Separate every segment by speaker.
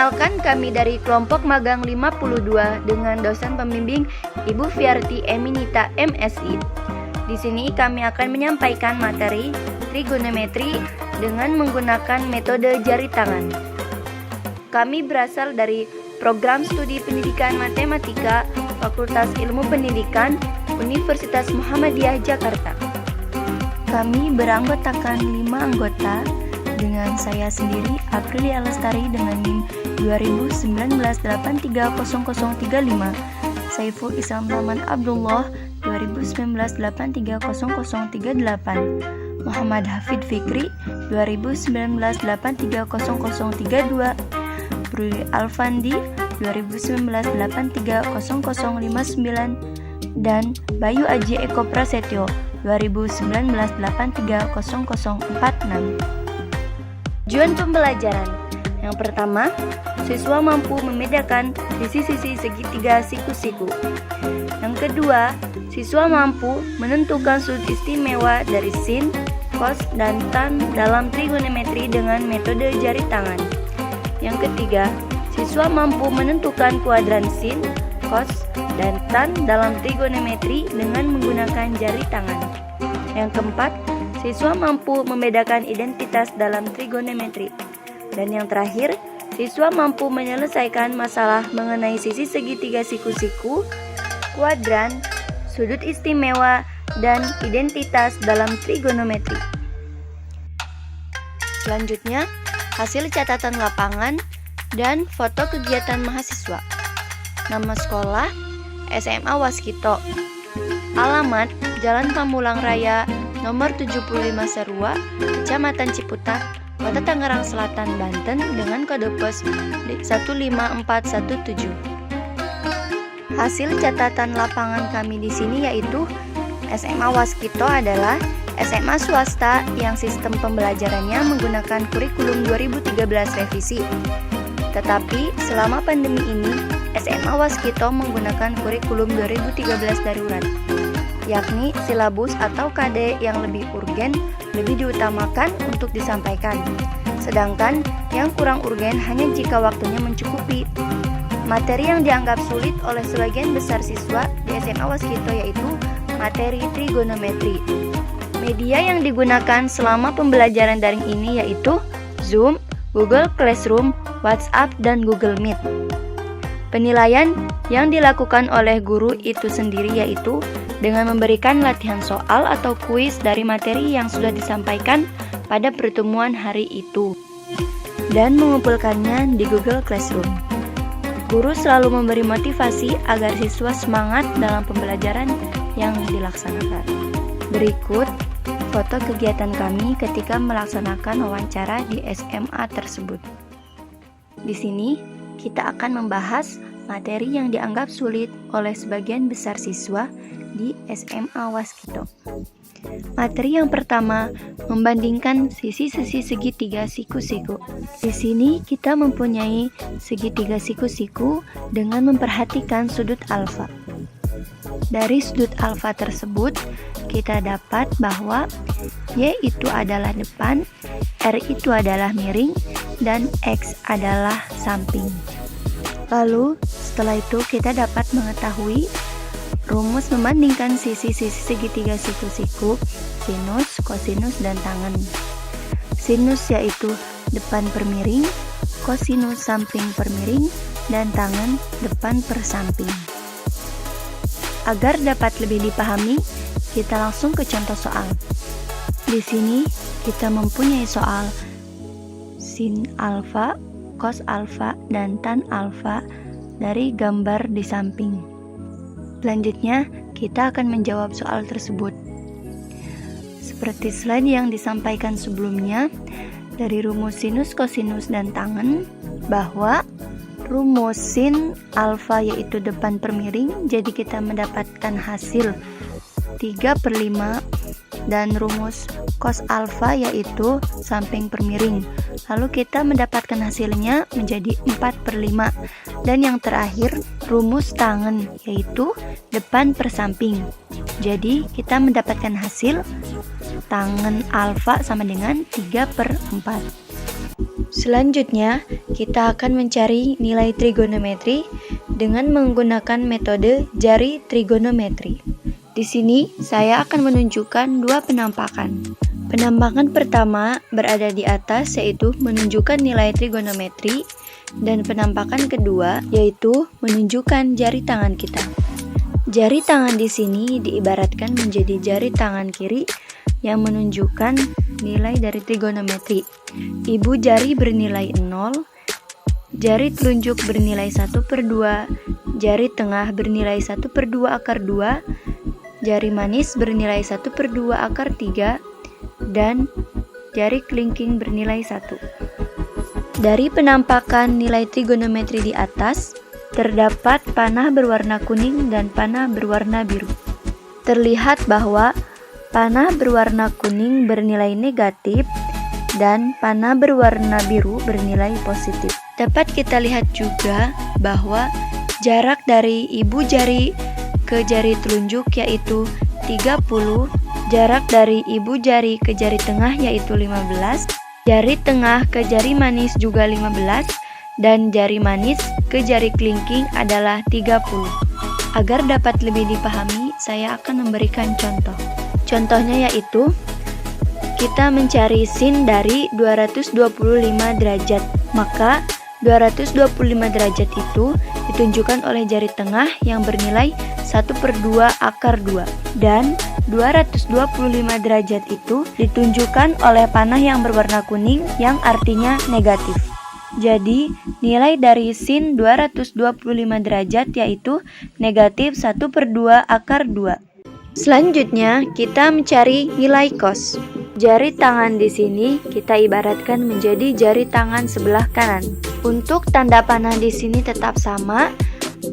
Speaker 1: Perkenalkan, kami dari kelompok magang 52 dengan dosen pembimbing Ibu Fiarti Eminita MSI. Di sini kami akan menyampaikan materi trigonometri dengan menggunakan metode jari tangan. Kami berasal dari Program Studi Pendidikan Matematika Fakultas Ilmu Pendidikan Universitas Muhammadiyah Jakarta. Kami beranggotakan 5 anggota dengan saya sendiri Aprilia Lestari dengan NIM 2019830035, Saiful Islam Rahman Abdullah 2019830038, Muhammad Hafid Fikri 2019830032, Bruli Alfandi 2019830059, dan Bayu Aji Eko Prasetyo 2019830046. Tujuan pembelajaran. Yang pertama, siswa mampu membedakan sisi-sisi segitiga siku-siku. Yang kedua, siswa mampu menentukan sudut istimewa dari sin, cos, dan tan dalam trigonometri dengan metode jari tangan. Yang ketiga, siswa mampu menentukan kuadran sin, cos, dan tan dalam trigonometri dengan menggunakan jari tangan. Yang keempat, siswa mampu membedakan identitas dalam trigonometri. Dan yang terakhir, siswa mampu menyelesaikan masalah mengenai sisi segitiga siku-siku, kuadran, sudut istimewa, dan identitas dalam trigonometri. Selanjutnya, hasil catatan lapangan dan foto kegiatan mahasiswa. Nama sekolah, SMA Waskito. Alamat, Jalan Pamulang Raya, nomor 75 Serua, Kecamatan Ciputat, Kota Tangerang Selatan, Banten dengan kode pos 15417. Hasil catatan lapangan kami di sini yaitu SMA Waskito adalah SMA swasta yang sistem pembelajarannya menggunakan kurikulum 2013 revisi. Tetapi selama pandemi ini, SMA Waskito menggunakan kurikulum 2013 darurat, yakni silabus atau KD yang lebih urgen lebih diutamakan untuk disampaikan, sedangkan yang kurang urgen hanya jika waktunya mencukupi. Materi yang dianggap sulit oleh sebagian besar siswa di SMA Waskito yaitu materi trigonometri. Media yang digunakan selama pembelajaran daring ini yaitu Zoom, Google Classroom, WhatsApp, dan Google Meet. Penilaian yang dilakukan oleh guru itu sendiri yaitu dengan memberikan latihan soal atau kuis dari materi yang sudah disampaikan pada pertemuan hari itu dan mengumpulkannya di Google Classroom. Guru selalu memberi motivasi agar siswa semangat dalam pembelajaran yang dilaksanakan. Berikut foto kegiatan kami ketika melaksanakan wawancara di SMA tersebut. Di sini kita akan membahas materi yang dianggap sulit oleh sebagian besar siswa di SMA Waskito. Materi yang pertama, membandingkan sisi-sisi segitiga siku-siku. Di sini kita mempunyai segitiga siku-siku dengan memperhatikan sudut alfa. Dari sudut alfa tersebut, kita dapat bahwa Y itu adalah depan, R itu adalah miring, dan X adalah samping. Lalu, setelah itu kita dapat mengetahui rumus membandingkan sisi-sisi segitiga siku-siku, sinus, kosinus, dan tangan. Sinus yaitu depan per miring, kosinus samping per miring, dan tangan depan per samping. Agar dapat lebih dipahami, kita langsung ke contoh soal. Di sini kita mempunyai soal sin alfa, cos alfa, dan tan alfa dari gambar di samping. Selanjutnya, kita akan menjawab soal tersebut. Seperti slide yang disampaikan sebelumnya, dari rumus sinus, kosinus, dan tangen, bahwa rumus sin alfa yaitu depan per miring, jadi kita mendapatkan hasil 3/5, dan rumus cos alfa yaitu samping per miring. Lalu kita mendapatkan hasilnya menjadi 4/5. Dan yang terakhir, rumus tangen yaitu depan per samping. Jadi kita mendapatkan hasil tangen alfa sama dengan 3/4. Selanjutnya, kita akan mencari nilai trigonometri dengan menggunakan metode jari trigonometri. Di sini, saya akan menunjukkan dua penampakan. Penampakan pertama berada di atas, yaitu menunjukkan nilai trigonometri, dan penampakan kedua yaitu menunjukkan jari tangan kita. Jari tangan di sini diibaratkan menjadi jari tangan kiri yang menunjukkan nilai dari trigonometri. Ibu jari bernilai 0, jari telunjuk bernilai 1/2, jari tengah bernilai 1/2 akar 2, jari manis bernilai 1/2 akar 3, dan jari kelingking bernilai 1. Dari penampakan nilai trigonometri di atas, terdapat panah berwarna kuning dan panah berwarna biru. Terlihat bahwa panah berwarna kuning bernilai negatif dan panah berwarna biru bernilai positif. Dapat kita lihat juga bahwa jarak dari ibu jari ke jari telunjuk yaitu 30, jarak dari ibu jari ke jari tengah yaitu 15, jari tengah ke jari manis juga 15, dan jari manis ke jari kelingking adalah 30. Agar dapat lebih dipahami, saya akan memberikan contoh. Contohnya yaitu, kita mencari sin dari 225 derajat. Maka 225 derajat itu ditunjukkan oleh jari tengah yang bernilai 1/2 akar 2. Dan 225 derajat itu ditunjukkan oleh panah yang berwarna kuning yang artinya negatif. Jadi, nilai dari sin 225 derajat yaitu negatif 1/2 akar 2. Selanjutnya, kita mencari nilai cos. Jari tangan di sini kita ibaratkan menjadi jari tangan sebelah kanan. Untuk tanda panah di sini tetap sama.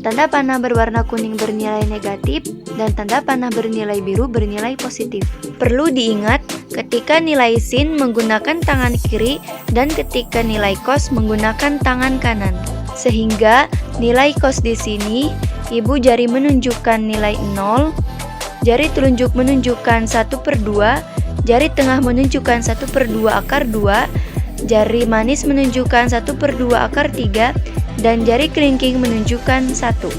Speaker 1: Tanda panah berwarna kuning bernilai negatif dan tanda panah bernilai biru bernilai positif. Perlu diingat ketika nilai sin menggunakan tangan kiri dan ketika nilai cos menggunakan tangan kanan. Sehingga nilai cos di sini ibu jari menunjukkan nilai 0, jari telunjuk menunjukkan 1/2, jari tengah menunjukkan 1/2 akar 2, jari manis menunjukkan 1/2 akar 3, dan jari kelingking menunjukkan 1.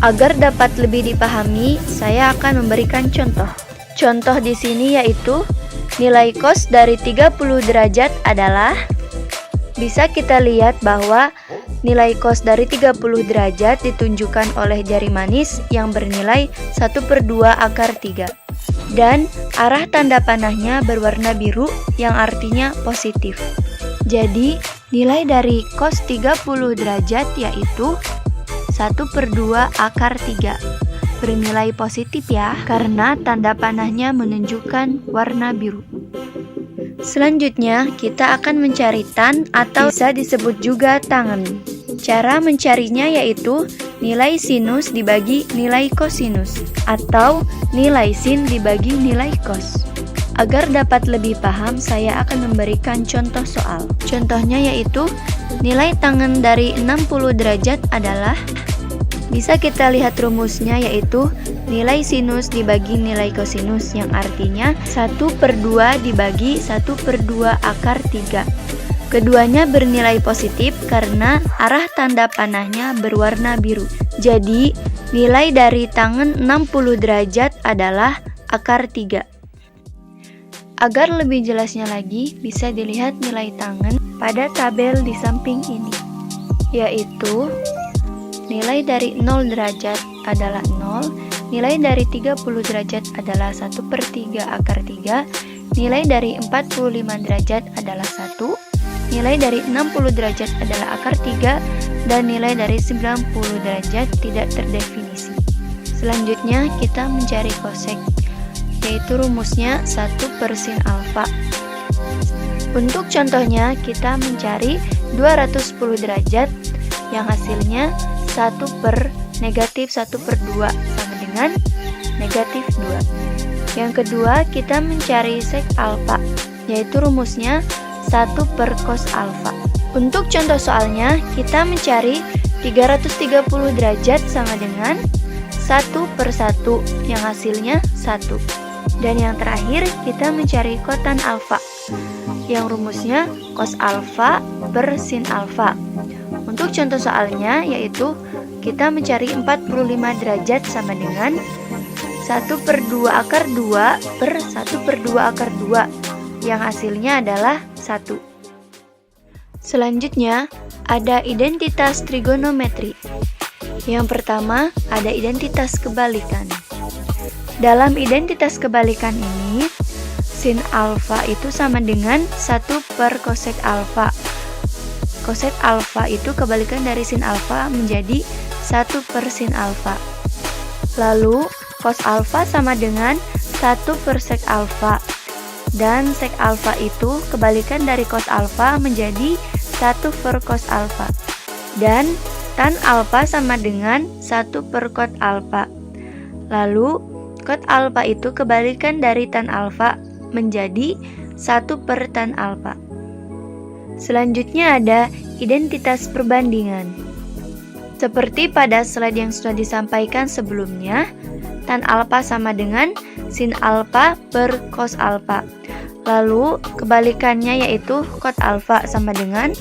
Speaker 1: Agar dapat lebih dipahami, saya akan memberikan contoh. Contoh di sini yaitu nilai cos dari 30 derajat adalah, bisa kita lihat bahwa nilai cos dari 30 derajat ditunjukkan oleh jari manis yang bernilai 1/2 akar 3. Dan arah tanda panahnya berwarna biru yang artinya positif. Jadi, nilai dari cos 30 derajat yaitu 1/2 akar 3. Bernilai positif ya, karena tanda panahnya menunjukkan warna biru. Selanjutnya, kita akan mencari tan atau bisa disebut juga tangen. Cara mencarinya yaitu nilai sinus dibagi nilai kosinus atau nilai sin dibagi nilai cos. Agar dapat lebih paham, saya akan memberikan contoh soal. Contohnya yaitu nilai tangen dari 60 derajat adalah, bisa kita lihat rumusnya yaitu nilai sinus dibagi nilai kosinus yang artinya 1/2 dibagi 1/2 akar 3. Keduanya bernilai positif karena arah tanda panahnya berwarna biru. Jadi, nilai dari tangen 60 derajat adalah akar 3. Agar lebih jelasnya lagi, bisa dilihat nilai tangen pada tabel di samping ini. Yaitu, nilai dari 0 derajat adalah 0, nilai dari 30 derajat adalah 1/3 akar 3, nilai dari 45 derajat adalah 1, nilai dari 60 derajat adalah akar 3, dan nilai dari 90 derajat tidak terdefinisi. Selanjutnya kita mencari kosek, yaitu rumusnya 1/sin alfa. Untuk contohnya kita mencari 210 derajat yang hasilnya 1/(-1/2 sama dengan negatif 2. Yang kedua kita mencari sek alfa, yaitu rumusnya 1/cos alfa. Untuk contoh soalnya, kita mencari 330 derajat sama dengan 1/1 yang hasilnya 1. Dan yang terakhir, kita mencari kotan alfa, yang rumusnya cos alfa per sin alfa. Untuk contoh soalnya yaitu kita mencari 45 derajat sama dengan 1/2 akar 2 per 1/2 akar 2 yang hasilnya adalah 1. Selanjutnya ada identitas trigonometri. Yang pertama ada identitas kebalikan. Dalam identitas kebalikan ini sin alfa itu sama dengan 1 per cosec alfa. Cosec alfa itu kebalikan dari sin alfa menjadi 1 per sin alfa. Lalu cos alfa sama dengan 1 per sec alfa. Dan sec alfa itu kebalikan dari cos alfa menjadi 1 per cos alfa. Dan tan alfa sama dengan 1 per cot alfa. Lalu cot alfa itu kebalikan dari tan alfa menjadi 1 per tan alfa. Selanjutnya ada identitas perbandingan. Seperti pada slide yang sudah disampaikan sebelumnya, tan alfa sama dengan sin alfa per cos alfa. Lalu kebalikannya yaitu cot alfa sama dengan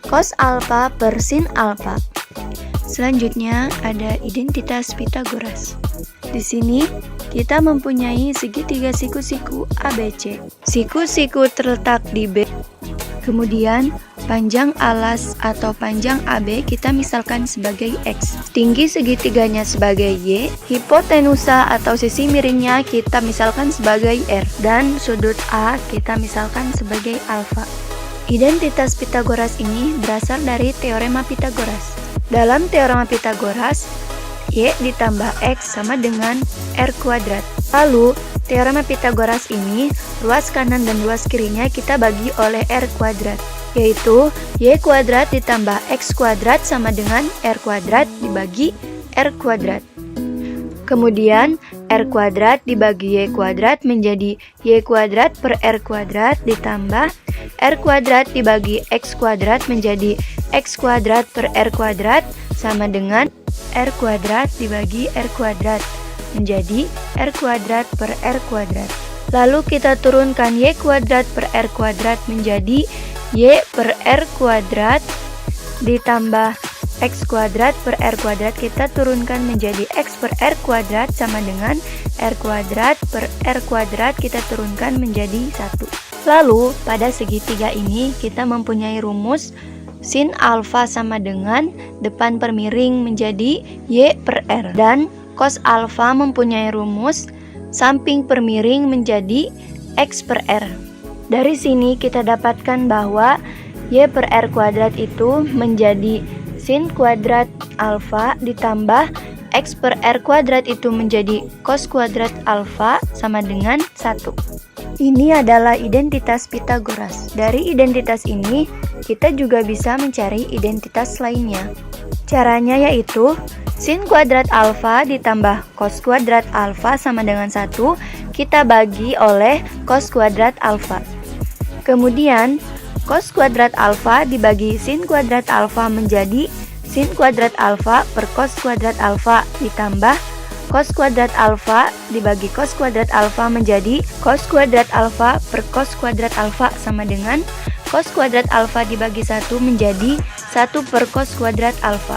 Speaker 1: cos alfa per sin alfa. Selanjutnya ada identitas Pitagoras. Di sini kita mempunyai segitiga siku-siku ABC. Siku-siku terletak di B. Kemudian panjang alas atau panjang AB kita misalkan sebagai X. Tinggi segitiganya sebagai Y. Hipotenusa atau sisi miringnya kita misalkan sebagai R. Dan sudut A kita misalkan sebagai alfa. Identitas Pitagoras ini berasal dari teorema Pitagoras. Dalam teorema Pitagoras, Y ditambah X sama dengan R kuadrat. Lalu, teorema Pitagoras ini, luas kanan dan luas kirinya kita bagi oleh R kuadrat, yaitu Y kuadrat ditambah X kuadrat sama dengan R kuadrat dibagi R kuadrat. Kemudian, R kuadrat dibagi Y kuadrat menjadi Y kuadrat per R kuadrat ditambah R kuadrat dibagi X kuadrat menjadi X kuadrat per R kuadrat sama dengan R kuadrat dibagi R kuadrat menjadi R kuadrat per R kuadrat. Lalu kita turunkan Y kuadrat per R kuadrat menjadi Y per R kuadrat ditambah X kuadrat per R kuadrat kita turunkan menjadi X per R kuadrat sama dengan R kuadrat per R kuadrat kita turunkan menjadi 1. Lalu pada segitiga ini kita mempunyai rumus sin alfa sama dengan depan per miring menjadi Y per R. Dan cos alfa mempunyai rumus samping per miring menjadi X per R. Dari sini kita dapatkan bahwa Y per R kuadrat itu menjadi sin kuadrat alfa ditambah X per R kuadrat itu menjadi cos kuadrat alfa sama dengan 1. Ini adalah identitas Pitagoras. Dari identitas ini, kita juga bisa mencari identitas lainnya. Caranya yaitu sin kuadrat alfa ditambah cos kuadrat alfa sama dengan 1, kita bagi oleh cos kuadrat alfa. Kemudian, cos kuadrat alfa dibagi sin kuadrat alfa menjadi sin kuadrat alfa per cos kuadrat alfa ditambah cos kuadrat alfa dibagi cos kuadrat alfa menjadi cos kuadrat alfa per cos kuadrat alfa sama dengan cos kuadrat alfa dibagi 1 menjadi 1 per cos kuadrat alfa.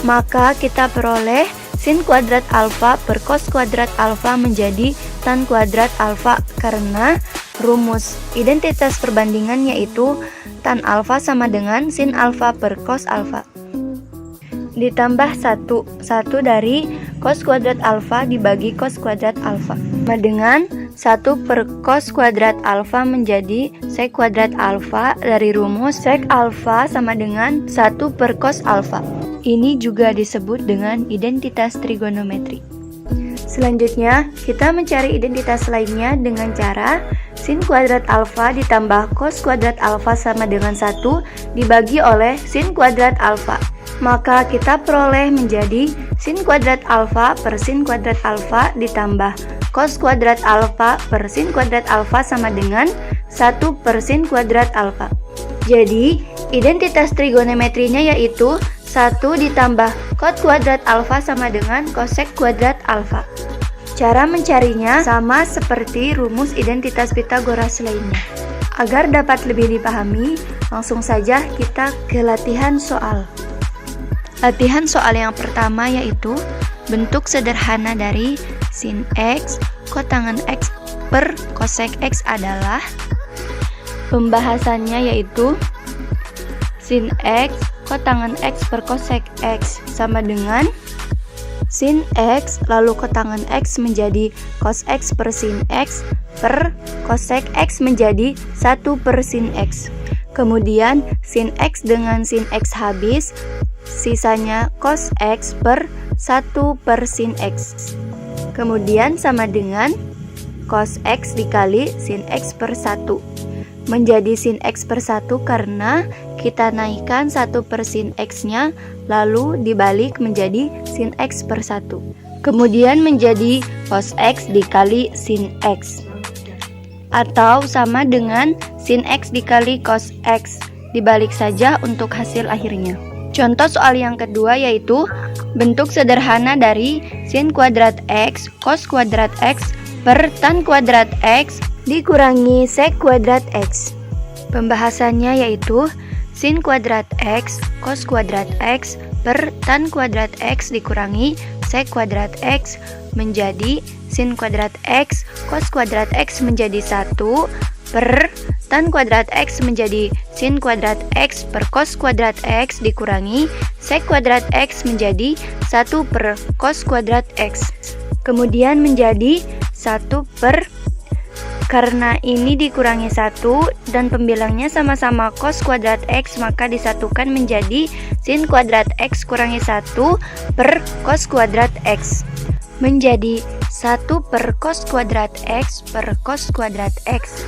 Speaker 1: Maka kita peroleh sin kuadrat alfa per cos kuadrat alfa menjadi tan kuadrat alfa karena rumus identitas perbandingan yaitu tan alfa sama dengan sin alfa per cos alfa ditambah 1 dari cos kuadrat alfa dibagi cos kuadrat alfa sama dengan 1 per cos kuadrat alfa menjadi sec kuadrat alfa dari rumus sec alfa sama dengan 1 per cos alfa. Ini juga disebut dengan identitas trigonometri. Selanjutnya, kita mencari identitas lainnya dengan cara sin kuadrat alfa ditambah cos kuadrat alfa sama dengan 1 dibagi oleh sin kuadrat alfa. Maka kita peroleh menjadi sin kuadrat alfa per sin kuadrat alfa ditambah cos kuadrat alfa per sin kuadrat alfa sama dengan 1 per sin kuadrat alfa. Jadi, identitas trigonometrinya yaitu 1 ditambah cot kuadrat alfa sama dengan cosec kuadrat alfa. Cara mencarinya sama seperti rumus identitas Pitagoras lainnya. Agar dapat lebih dipahami, langsung saja kita ke latihan soal. Latihan soal yang pertama yaitu bentuk sederhana dari sin X kotangan X per kosek X adalah. Pembahasannya yaitu sin X kotangan X per kosek X sama dengan sin X lalu kotangan X menjadi cos X per sin X per kosek X menjadi 1 per sin X. Kemudian sin X dengan sin X habis, sisanya cos X per 1 per sin X. Kemudian sama dengan cos X dikali sin X per 1. Menjadi sin X per 1 karena kita naikkan 1 per sin X-nya lalu dibalik menjadi sin X per 1. Kemudian menjadi cos X dikali sin X. Atau sama dengan sin X dikali cos X. Dibalik saja untuk hasil akhirnya. Contoh soal yang kedua yaitu bentuk sederhana dari sin kuadrat X cos kuadrat X per tan kuadrat X dikurangi sek kuadrat X. Pembahasannya yaitu sin kuadrat X cos kuadrat X per tan kuadrat X dikurangi sek kuadrat X menjadi sin kuadrat X cos kuadrat X menjadi 1 per tan kuadrat X menjadi sin kuadrat X per cos kuadrat X dikurangi sek kuadrat X menjadi 1 per cos kuadrat X. Kemudian menjadi 1 per, karena ini dikurangi 1 dan pembilangnya sama-sama cos kuadrat X, maka disatukan menjadi sin kuadrat X kurangi 1 per cos kuadrat X. Menjadi 1 per cos kuadrat X per cos kuadrat X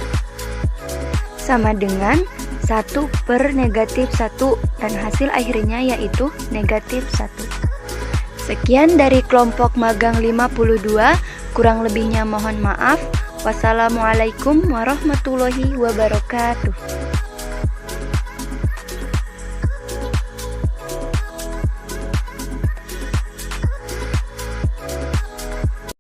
Speaker 1: sama dengan 1 per negatif 1 dan hasil akhirnya yaitu negatif 1. Sekian dari kelompok magang 52, kurang lebihnya mohon maaf. Wassalamualaikum warahmatullahi wabarakatuh.